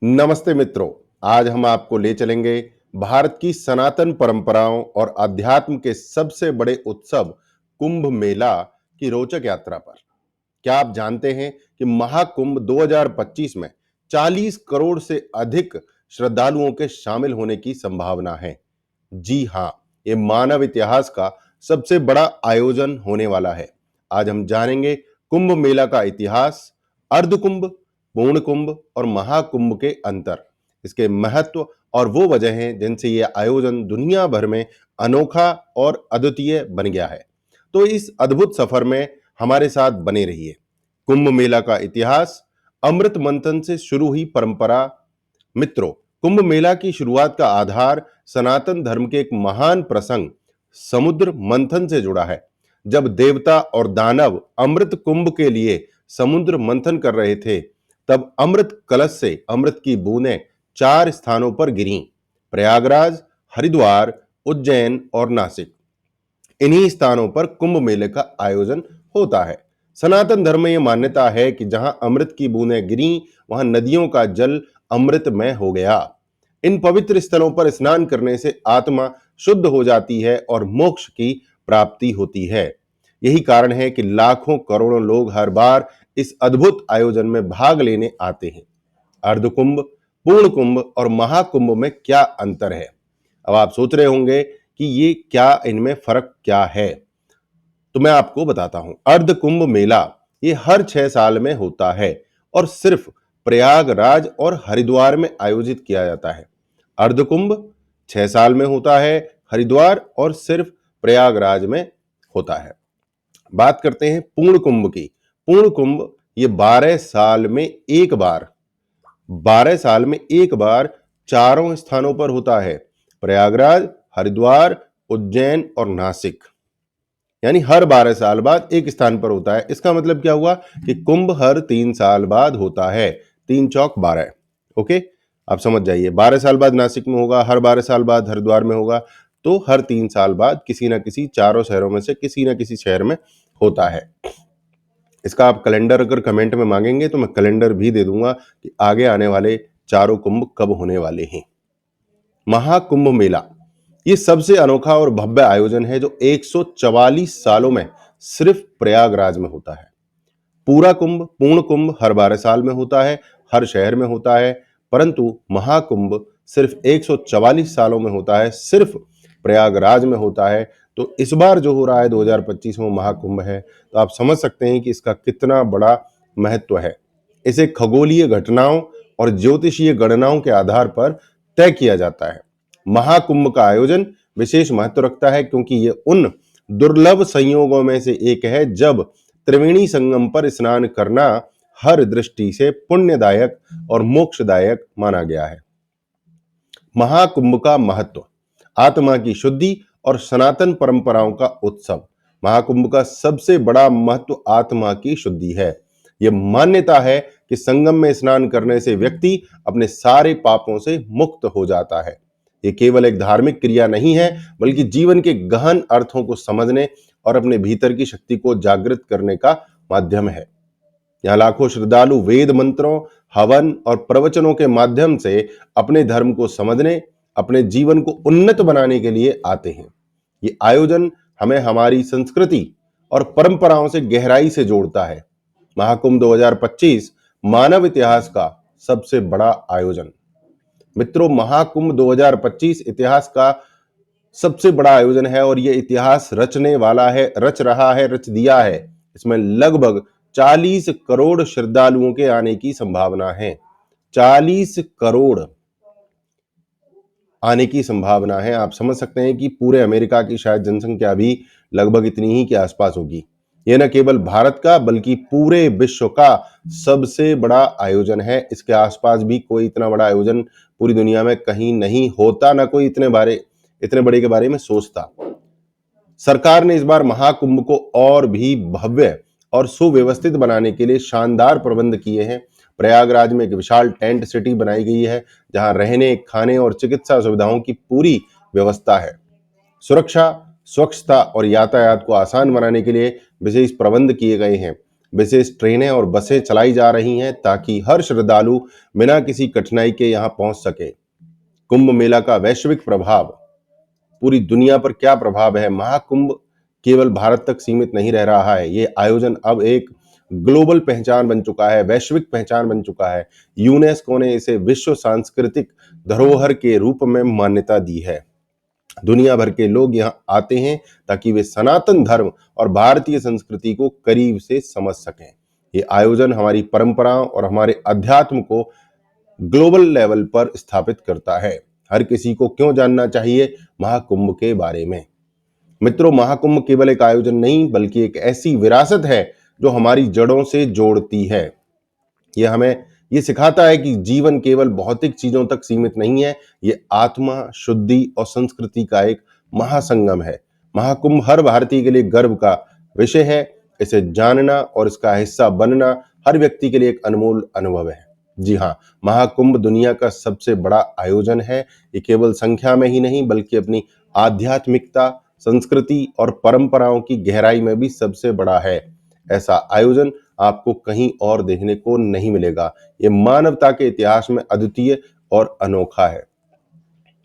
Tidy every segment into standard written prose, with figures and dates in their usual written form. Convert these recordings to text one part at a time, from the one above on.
नमस्ते मित्रों। आज हम आपको ले चलेंगे भारत की सनातन परंपराओं और अध्यात्म के सबसे बड़े उत्सव कुंभ मेला की रोचक यात्रा पर। क्या आप जानते हैं कि महाकुंभ 2025 में 40 करोड़ से अधिक श्रद्धालुओं के शामिल होने की संभावना है। जी हां, ये मानव इतिहास का सबसे बड़ा आयोजन होने वाला है। आज हम जानेंगे कुंभ मेला का इतिहास, अर्धकुंभ, पूर्ण कुंभ और महाकुंभ के अंतर, इसके महत्व और वो वजह हैं जिनसे यह आयोजन दुनिया भर में अनोखा और अद्वितीय बन गया है। तो इस अद्भुत सफर में हमारे साथ बने रहिए। कुंभ मेला का इतिहास, अमृत मंथन से शुरू हुई परंपरा। मित्रों, कुंभ मेला की शुरुआत का आधार सनातन धर्म के एक महान प्रसंग समुद्र मंथन से जुड़ा है। जब देवता और दानव अमृत कुंभ के लिए समुद्र मंथन कर रहे थे, तब अमृत कलश से अमृत की बूंदें 4 स्थानों पर गिरीं: प्रयागराज, हरिद्वार, उज्जैन और नासिक। इन्हीं स्थानों पर कुंभ मेले का आयोजन होता है। सनातन धर्म में यह मान्यता है कि जहां अमृत की बूंदें गिरीं, वहां नदियों का जल अमृतमय हो गया। इन पवित्र स्थलों पर स्नान करने से आत्मा शुद्ध हो जाती है और मोक्ष की प्राप्ति होती है। यही कारण है कि लाखों करोड़ों लोग हर बार इस अद्भुत आयोजन में भाग लेने आते हैं। अर्धकुंभ, पूर्ण कुंभ और महाकुंभ में क्या अंतर है? अब आप सोच रहे होंगे कि ये क्या, इनमें फर्क क्या है? तो मैं आपको बताता हूं। अर्ध कुंभ मेला ये हर 6 साल में होता है और सिर्फ प्रयागराज और हरिद्वार में आयोजित किया जाता है। अर्ध कुंभ 6 साल में होता है, हरिद्वार और सिर्फ प्रयागराज में होता है। बात करते हैं पूर्ण कुंभ की। पूर्ण कुंभ ये 12 साल में एक बार चारों स्थानों पर होता है: प्रयागराज, हरिद्वार, उज्जैन और नासिक। यानी हर 12 साल बाद एक स्थान पर होता है। इसका मतलब क्या हुआ कि कुंभ हर 3 साल बाद होता है। 3 चौक 12। ओके, आप समझ जाइए। 12 साल बाद नासिक में होगा, हर 12 साल बाद हरिद्वार में होगा, तो हर 3 साल बाद किसी ना किसी चारों शहरों में से किसी ना किसी शहर में होता है। इसका आप कैलेंडर अगर कमेंट में मांगेंगे तो मैं कैलेंडर भी दे दूंगा कि आगे आने वाले चारों कुंभ कब होने वाले हैं। महाकुंभ मेला ये सबसे अनोखा और भव्य आयोजन है जो 144 सालों में सिर्फ प्रयागराज में होता है। पूरा कुंभ, पूर्ण कुंभ हर 12 साल में होता है, हर शहर में होता है, परंतु महाकुंभ सिर्फ 144 सालों में होता है, सिर्फ प्रयागराज में होता है। तो इस बार जो हो रहा है 2025 में महाकुंभ है, तो आप समझ सकते हैं कि इसका कितना बड़ा महत्व है। इसे खगोलीय घटनाओं और ज्योतिषीय गणनाओं के आधार पर तय किया जाता है। महाकुंभ का आयोजन विशेष महत्व रखता है क्योंकि ये उन दुर्लभ संयोगों में से एक है जब त्रिवेणी संगम पर स्नान करना हर दृष्टि से पुण्यदायक और मोक्षदायक माना गया है। महाकुंभ का महत्व, आत्मा की शुद्धि और सनातन परंपराओं का उत्सव। महाकुंभ का सबसे बड़ा महत्व आत्मा की शुद्धि है। यह मान्यता है कि संगम में स्नान करने से व्यक्ति अपने सारे पापों से मुक्त हो जाता है। ये केवल एक धार्मिक क्रिया नहीं है, बल्कि जीवन के गहन अर्थों को समझने और अपने भीतर की शक्ति को जागृत करने का माध्यम है। यहाँ लाखों श्रद्धालु वेद मंत्रों, हवन और प्रवचनों के माध्यम से अपने धर्म को समझने, अपने जीवन को उन्नत बनाने के लिए आते हैं। ये आयोजन हमें हमारी संस्कृति और परंपराओं से गहराई से जोड़ता है। महाकुंभ 2025 मानव इतिहास का सबसे बड़ा आयोजन। मित्रों, महाकुंभ 2025 इतिहास का सबसे बड़ा आयोजन है और यह इतिहास रचने वाला है, रच रहा है, रच दिया है। इसमें लगभग 40 करोड़ श्रद्धालुओं के आने की संभावना है। 40 करोड़ आने की संभावना है। आप समझ सकते हैं कि पूरे अमेरिका की शायद जनसंख्या भी लगभग इतनी ही के आसपास होगी। यह न केवल भारत का बल्कि पूरे विश्व का सबसे बड़ा आयोजन है। इसके आसपास भी कोई इतना बड़ा आयोजन पूरी दुनिया में कहीं नहीं होता, ना कोई इतने बड़े के बारे में सोचता। सरकार ने इस बार महाकुंभ को और भी भव्य और सुव्यवस्थित बनाने के लिए शानदार प्रबंध किए हैं। प्रयागराज में एक विशाल टेंट सिटी बनाई गई है, जहां रहने, खाने और चिकित्सा सुविधाओं की पूरी व्यवस्था है। सुरक्षा, स्वच्छता और यातायात को आसान बनाने के लिए विशेष प्रबंध किए गए हैं। विशेष ट्रेनें और बसें चलाई जा रही हैं ताकि हर श्रद्धालु बिना किसी कठिनाई के यहां पहुंच सके। कुंभ मेला का वैश्विक प्रभाव, पूरी दुनिया पर क्या प्रभाव है। महाकुंभ केवल भारत तक सीमित नहीं रह रहा है, ये आयोजन अब एक ग्लोबल पहचान बन चुका है, वैश्विक पहचान बन चुका है। यूनेस्को ने इसे विश्व सांस्कृतिक धरोहर के रूप में मान्यता दी है। दुनिया भर के लोग यहाँ आते हैं ताकि वे सनातन धर्म और भारतीय संस्कृति को करीब से समझ सकें। ये आयोजन हमारी परंपराओं और हमारे अध्यात्म को ग्लोबल लेवल पर स्थापित करता है। हर किसी को क्यों जानना चाहिए महाकुंभ के बारे में। मित्रों, महाकुंभ केवल एक आयोजन नहीं बल्कि एक ऐसी विरासत है जो हमारी जड़ों से जोड़ती है। यह हमें ये सिखाता है कि जीवन केवल भौतिक चीजों तक सीमित नहीं है, ये आत्मा, शुद्धि और संस्कृति का एक महासंगम है। महाकुंभ हर भारतीय के लिए गर्व का विषय है। इसे जानना और इसका हिस्सा बनना हर व्यक्ति के लिए एक अनमोल अनुभव है। जी हाँ, महाकुंभ दुनिया का सबसे बड़ा आयोजन है। ये केवल संख्या में ही नहीं बल्कि अपनी आध्यात्मिकता, संस्कृति और परंपराओं की गहराई में भी सबसे बड़ा है। ऐसा आयोजन आपको कहीं और देखने को नहीं मिलेगा। ये मानवता के इतिहास में अद्वितीय और अनोखा है।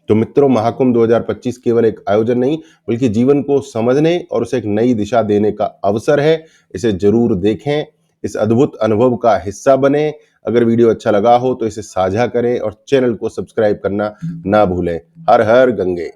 तो मित्रों, महाकुंभ 2025 केवल एक आयोजन नहीं बल्कि जीवन को समझने और उसे एक नई दिशा देने का अवसर है। इसे जरूर देखें, इस अद्भुत अनुभव का हिस्सा बने। अगर वीडियो अच्छा लगा हो तो इसे साझा करें और चैनल को सब्सक्राइब करना ना भूलें। हर हर गंगे।